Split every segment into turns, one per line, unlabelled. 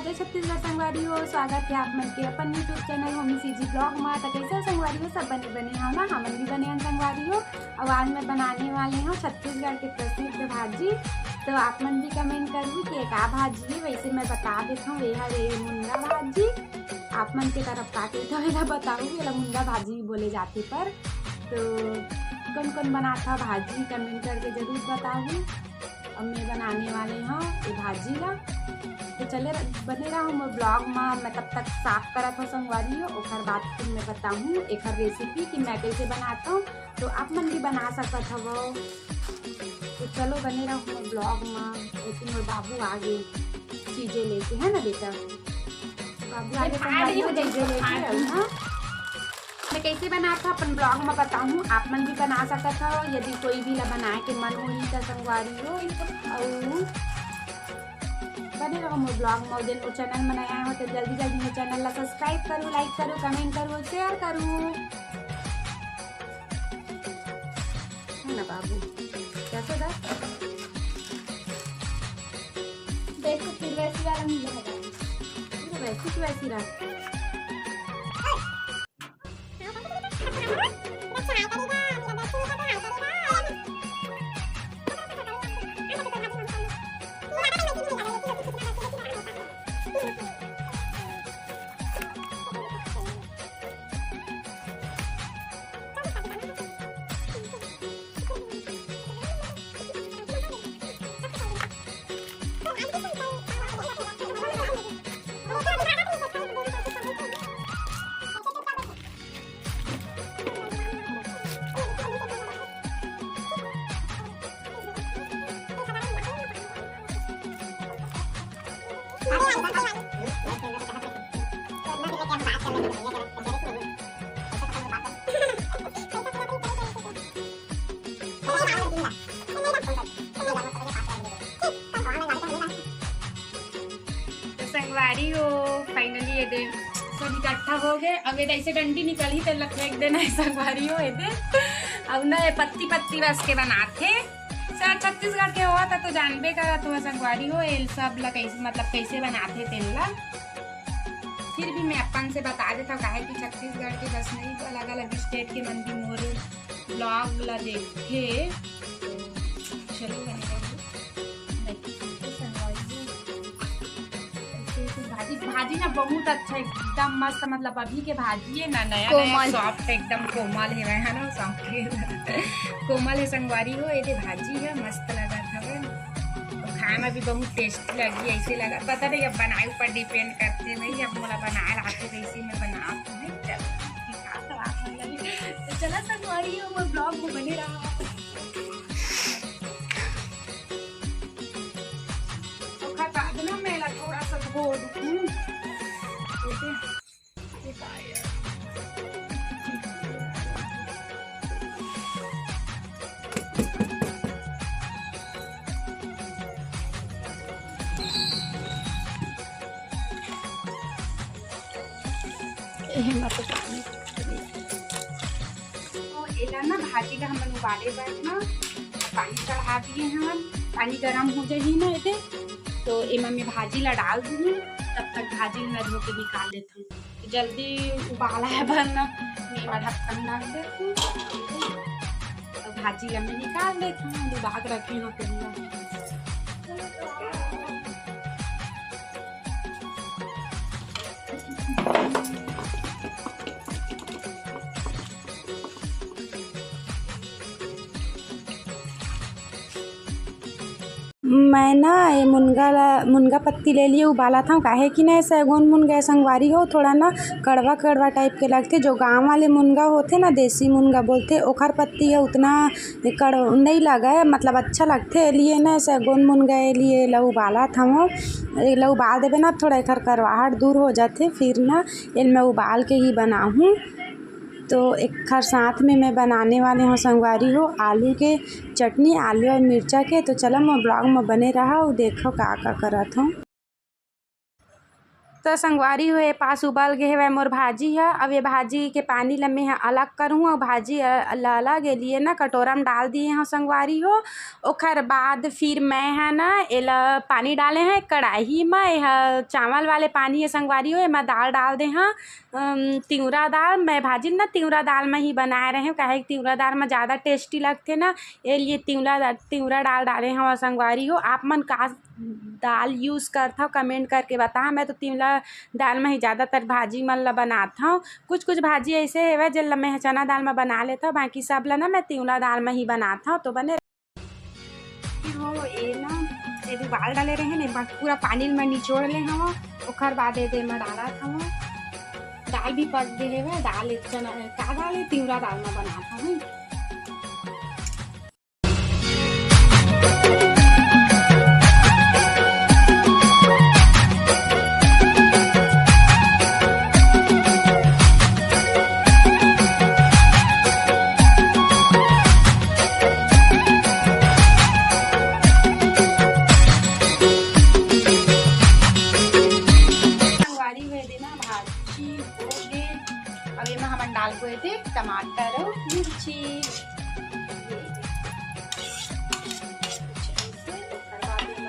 जय छत्तीसगढ़ संगवारी हो। स्वागत है आप मन के अपन यूट्यूब चैनल होमी सीजी ब्लॉग में। तो कैसे संगवारी हो, सब बने हो ना, हमन भी बने हैं संगवारी हो। और आज मैं बनाने वाली हूँ छत्तीसगढ़ के प्रसिद्ध भाजी। तो आप मन भी कमेंट करूँ कि का भाजी है, वैसे मैं बता देता हूँ। यह है मुनगा भाजी, आप मन के तरफ काटे तो मेरा बताऊँगी, ये मुनगा भाजी बोले जाते पर। तो कौन कौन बनाता भाजी कमेंट करके ज़रूर बताऊँगी। अब मैं बनाने वाली हूँ ये भाजी ला। तो चले बने रहा मैं ब्लॉग में। मैं तब तक साफ करत हूँ संगवारी हो, और बाद फिर मैं बताऊँ एक रेसिपी कि मैं कैसे बनाता हूँ, तो आप मन भी बना सकत हो। तो चलो बने रहो मैं ब्लॉग में। ऐसे मेरे बाबू आगे चीज़ें लेके, है ना बेटा, बाबू आगे चीज़ें लेके हाँ। मैं कैसे बनाता अपन ब्लॉग में बताऊँ, आप मन भी बना सकत हो। यदि कोई भी ला बनाए के मन हो तो संगवारी हो। और बने रहो मोर ब्लॉग में। जिन चैनल बनाया हो तो जल्दी जल्दी मेरे चैनल ला सब्सक्राइब करूँ, लाइक करूँ, कमेंट करूँ, शेयर करूँ, है ना बाबू। कैसे दा देखो फिर वैसी वाला मिलेगा, वैसी रहा। संगवारी हो फाइनली ये दे सब इकट्ठा हो गए। अब ये ऐसे डंडी निकल ही तो फेंक देना है संगवारी हो। ये अब न पत्ती पत्ती रस के बनाते सर छत्तीसगढ़ के हुआ था तो जानबे करा तो संगवारी हो। ये सब ला कैसे मतलब कैसे बनाते तेल ला फिर भी मैं अपन से बता देता हूँ, काहे कि छत्तीसगढ़ के बस नहीं तो अलग अलग स्टेट के मन भी मोर ब्लॉग ला देखे। चलो भाजी ना बहुत अच्छा एकदम मस्त, मतलब अभी के भाजी है ना, नया नया सॉफ्ट एकदम कोमल है ना, सॉफ्ट कोमल है संगवारी हो। ये भाजी है मस्त लगा था तो खाए में भी बहुत टेस्टी लगी। ऐसे लगा पता नहीं, अब बनाए ऊपर डिपेंड करते भाई। अब मोला बनाए आते वैसे मैं बनाती नहीं। तो चला संगवारी हो वो ब्लॉग में बने रहा। तो खा देना मैं थोड़ा सा धो दूँ। ना भाजी का हम उबाले बैठना, पानी चढ़ा दिए हैं हम। पानी गर्म हो जाएगी ना ये तो इमा में भाजी ला डाल दूँगी। तब तक भाजी मैं धो के निकाल देता हूँ। जल्दी उबाला है बनना, मैं ढक्कन डाल देती हूँ तो भाजी ला मैं निकाल देती हूँ। डुबा के रखी हूँ तो मैं ना ये मुनगा पत्ती ले लिए उबाला था। काहे कि ना सैगोन मुनगा संगवारी हो थोड़ा ना कड़वा कड़वा टाइप के लगते। जो गांव वाले मुनगा होते ना, देसी मुनगा बोलते, ओखर पत्ती है उतना कड़ नहीं लगा है, मतलब अच्छा लगते। लिए ना सैगोन मुनगा लिए ला उबाला था वो। ला उबाल देवे ना थोड़ा एकर करवाहट दूर हो जाते। फिर ना ये मैं उबाल के ही बनाऊँ। तो एक खर साथ में मैं बनाने वाले हूँ संगवारी हो आलू के चटनी, आलू और मिर्चा के। तो चलो मैं ब्लॉग में बने रहा और देखो का करत हूँ। तो संगवारी हुए पास उबल गए हुए मोर भाजी है। अब ये भाजी के पानी ला मैं अलग करूँ और भाजी अलग के लिए ना कटोरा में डाल दिए हैं संगवारी हो। ओखर बाद फिर मैं है ना एला पानी डाले हैं कढ़ाई में। यह चावल वाले पानी है संगवारी हो, मैं दाल डाल दे हाँ तिउरा दाल। मैं भाजी ना तिउरा दाल में ही बना रहे हैं, काहे तिउरा दाल में ज़्यादा टेस्टी लगते ना, ये लिए तिउरा दाल डाले हैं संगवारी हो। आप मन का दाल यूज़ करता हूँ कमेंट करके बता। मैं तो तिउरा दाल में ही ज़्यादातर भाजी मन ला बनाता हूँ। कुछ भाजी ऐसे है जो मैं चना दाल में बना लेता हूँ, बाकी सब ला ना मैं तिउरा दाल में ही बनाता हूँ। तो बने हो ये ना ये उबाल डाले रहे ना, पूरा पानी में निचोड़ ले हम। ओखर बाद ये में डाला था दाल भी पक गए है। दाल चना का दाल तिउरा दाल में बनाता हूँ। हम डाल को थे टमाटर और मिर्ची,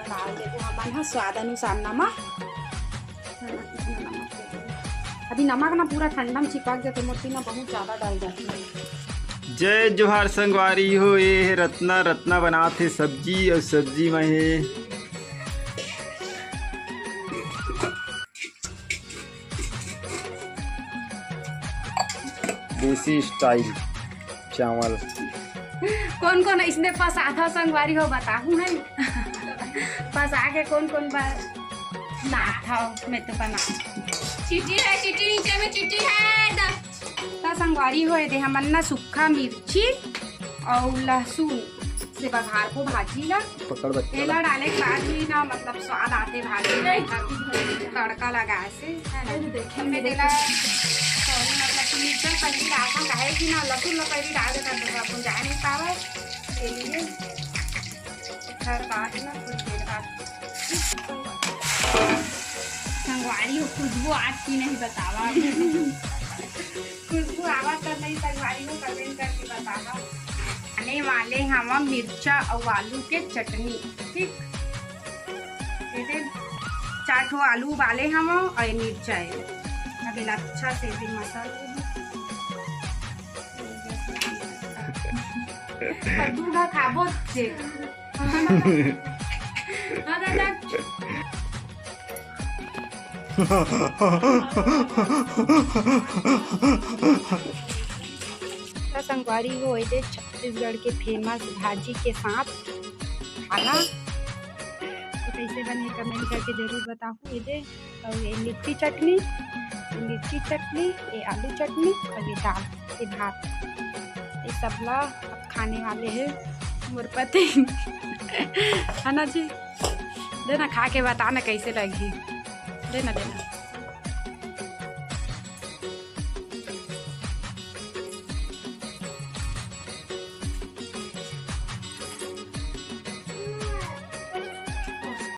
डाल देते हम स्वाद अनुसार नमक। अभी नमक ना पूरा ठंडा में चिपक जाते, मोटी ना बहुत ज़्यादा डाल जाती है।
जय जोहार संगवारी हो, ये रत्ना बनाते सब्जी और सब्जी में है देसी स्टाइल चावल।
कौन इसने फंसा था संगवारी हो बताऊँ है फंसा के कौन बना था मैं तो बना।
चीटी है, चीटी नीचे में चीटी है।
तो संगवारी हो दे हमन ना सूखा मिर्ची और लहसुन से बघार को भाजी ला तेला डाले के बाद ही ना मतलब स्वाद आते भाजी में तड़का लगाए से है ना। मैं तेला मतलब मिर्चा पहले डालता काहे कि ना लहसुन पहले डाल देता तो अपन जा नहीं पावे के लिए हर बात ना कुछ देर बाद संगवारी हो खुशबू आज की नहीं बतावा खुशबू आवाज कर नहीं संगवारी को कमेंट करके बतावा। आने वाले हम मिर्चा और आलू के चटनी। ठीक ये 4 ठो आलू उबाले हम और मिर्चा है। अब अच्छा से मसाला दूधा खाबो से संगवारी हो छत्तीसगढ़ के फेमस भाजी के साथ खाना तो कैसे बने कमेंट करके जरूर बताओ। ये मिर्ची चटनी, ये आलू चटनी और ये दाल, ये भात, ये सब ला अब खाने वाले हैं मोर पति है ना जी। देना खा के बताना कैसे लगी, देना।